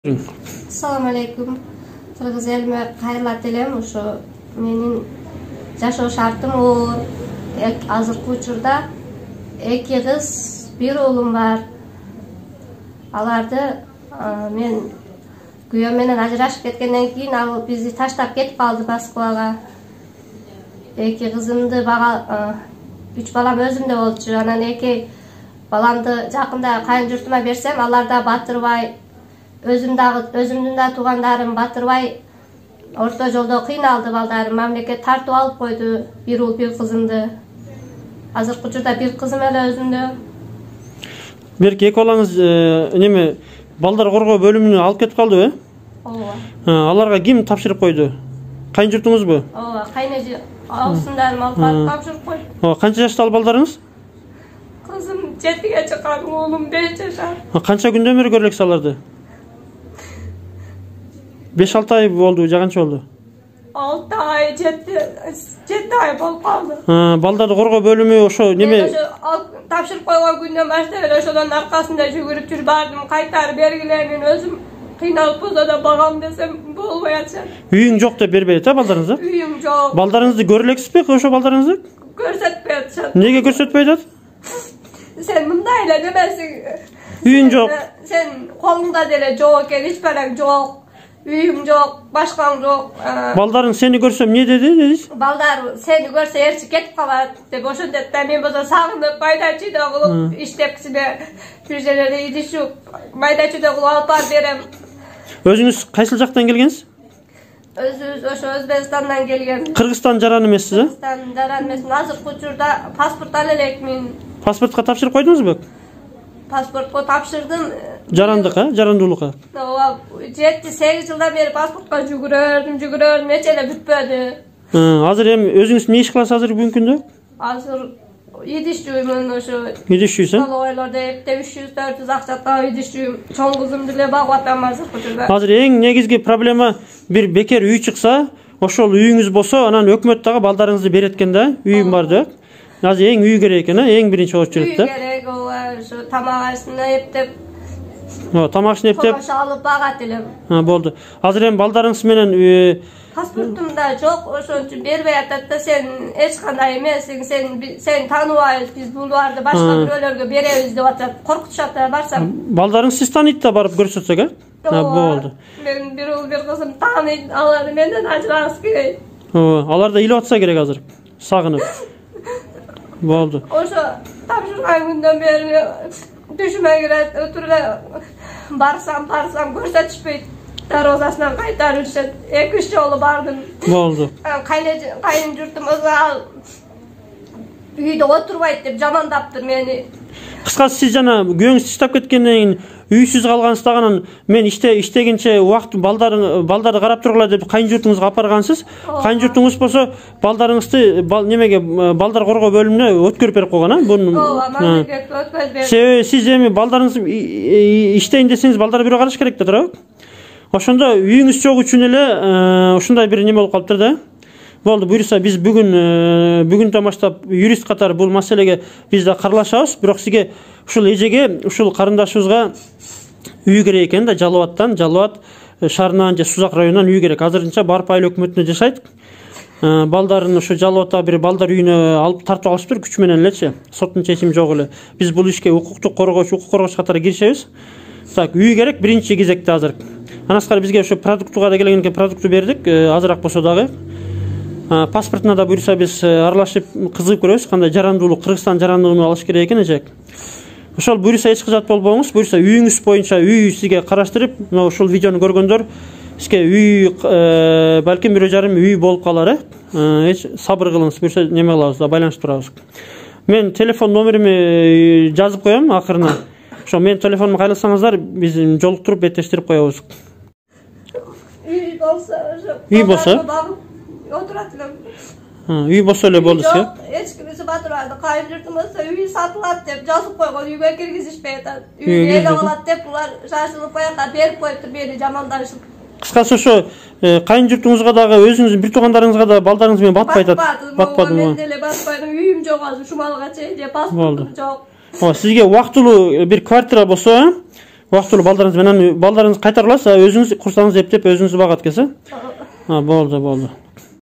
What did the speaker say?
Assalamu alaikum. Kırgız elime hayırlı dilem. Uşu menin yaşoo şartım o azırkı учурда 2 kız, 1 oğlum var. Alardı men kүйөөм менен ажырашып кеткенден кийин ал бизди таштап кетип калды Москвага. 2 kızımды бага 3 балам өзүмдө болчу. Анан 2 баламды жакында кайын журтума берсем, алар да батырбай, өзүмдүн да туугандарым батырбай орто жолдо кыйналды балдарым. Мамлекет тартып алып койду 1 уул 1 кызымды. Азыркы учурда 1 кызым эле өзүмдө. Берки эки балаңыз неме балдар коргоо бөлүмүнө алып кетип калдыбы? Ооба. Аларга ким тапшырып койду? Кайын журтуңузбу? Ооба, кайнеже алсындарым алып барып тапшырып койду. Канча жашта ал балдарыңыз? Kızım 7'ye çıkar, oğlum 5 yaşar. Kança günden beri görlek salardı? 5-6 ay oldu, cança oldu? 6 ay, 7 ay bol kaldı. Baldardı korgo bölümü oşo neme? Tapşırıp koygan günden başlayıp oşodan arkasında жүгүрүп жүрүp bardım, kaytar belgilerini özüm kıynalıp bolsa da bagam desem bolmayacak. Үйүң жок деп бербейт ha baldarыңызды? Үйüm жок. Baldarыңызды көрөлексизби oşo baldarыңызды? Көрсөтпөй атышат. Неге көрсөтпөй атат? Sen mındayla demesin. Үйүң жок. Sen kolunda dele жок eкен, hiç paran жок. Үйüm жок, başkan жок. Baldarың seni görsöm ne dedi? Baldar seni görse erçi ketip kalat dep oşun dep da men bolsa sagынып майдачыда кылып иштеп кичине биржелерде идишип майдачыда кылып алып барып берем. Өзүңүз кайсыл жактан келгенсиз? Өзүбүз ошо Өзбекстандан келген. Кыргызстан жаран эмессиз, а? Кыргызстан жаран эмес. Азыркы учурда паспорт ала элекмин. Паспортко тапшырып койдуңузбу? Паспортко тапшырдым. Жарандыкка, жарандуулукка. Ооба, 7-8 жылдан бери паспортко жүгүрөм, эч эле бүтпөдү. Азыр эми өзүңүз не иш кыласыз азыр бүгүнкү күндө? Азыр идишчүмүн ошо. Идишчүсүң? Салойлордо эпте 300-400 акча таап идишчүм. Чоң кызымды эле багып атам азыркы учурда. Азыр эң негизги проблема бир бекер үй чыкса, ошол үйүңүз болсо, анан өкмөт дагы балдарыңызды берет экен да, үйүм бар деп. Азыр эң үй керек экен, эң биринчи очередь да. Үй керек, ооба, ошо тамак ашына эптеп. Тамак ашына эптеп. Кош алып багат элем. Болду. Азыр эми балдарыңыз менен паспортум да жок, ошон үчүн бербей атат да, сен эч кандай эмесиң, сен тааныбайбыз, биз буларды башка бирөөлөргө беребиз деп атат. Коркутушат да барсам. Балдарың сиз тааныйт да барып көрсөтсөк, а? Болду. Мен 1 уул 1 кызым тааныйт, алар менден ажырагысы келет. Алар да илип атса керек азыр. Сагынып. Болду. Ошо тапшырган күндөн бери түшүмө кирет, өтүрө барсам көрсөтүшпөйт. Дарозасынан кайтарып жүрүшөт. 2-3 жолу бардым. Болду. Кайын журтумуз ал үйдө отурбайт деп жамандаптыр мени. Кыскасы сиз жана күйөөңүз иштеп кеткенден кийин үйсүз калгансызда анан мен иштегенче убакыт балдарды карап тургула деп кайын журтуңузга алып баргансыз. Кайын журтуңуз болсо балдарыңызды немеге балдар коргоо бөлүмүнө өткөрүп берип койгон, а? Ооба, мамлекет өткөрүп берди. Себеби сиз эми балдарыңыз иштейин десеңиз балдар бирөө караш керек да, туурабы? Ошондо үйүңүз жок үчүн эле ушундай бир неме болуп калыптыр да. Болду, буюрса биз бүгүндөн баштап юрист катары бул маселеге биз да каралашабыз. Бирок сизге ушул эжеге, ушул карындашыбызга үй керек экен да, Жалал Абад шаарынан же Сузак районунан үй керек. Азырынча Барып айыл өкмөтүндө жашайт. Балдарын ушу Жалал Абадтагы бир балдар үйүнө алып тартып алышыптыр күч менен элечи. Соттун чечими жок эле. Биз бул ишке укук коргоочу катары киришебиз. Так, үй керек биринчи кезекте азыр. Анаскар бизге ошо продуктуга да келген экен, продукту бердик, азыраак болсо дагы. Паспортуна да буюрса биз аралашып кызыгып көрөбүз, кандай жарандуулук, Кыргызстан жарандуулугун алыш керек экен эжек. Ошол буюрса эч кыжат болбоңуз, буюрса үйүңүз боюнча үй сизге караштырып, мына ушул видеону көргөндөр сизге үй балким 1,5 үй болуп калар, эч сабыр кылыңыз, буюрса неме кылабыз да, байланышып турабыз. Мен телефон номерими жазып коем акырына. Ошо мен телефонумду кайласаңыздар, биз жолуктуруп беттештирип коебуз. Үй болсо отурат элем. Үй болсо эле болду сизге. Эч кимиси батырады. Кайын журтумузда үй сатылат деп жазып койгон, үйгө киргизишпей атат. Үйдү эле алат деп булар шашылып кояка берип коюптур, мени жамандашып. Кыскасы ошо кайын журтуңузга дагы өзүңүздүн бир туугандарыңызга да балдарыңыз менен батпай атат. Батпадым. Мен деле батпайдым. Үйүм жок азыр, шумалга чейин же паспортум жок. Сизге убактылуу бир квартира болсо, Убактылуу балдарыңыз менен балдарыңыз кайтара аласыз, өзүңүз курсаңыз эптеп өзүңүз багат келсе. Болду.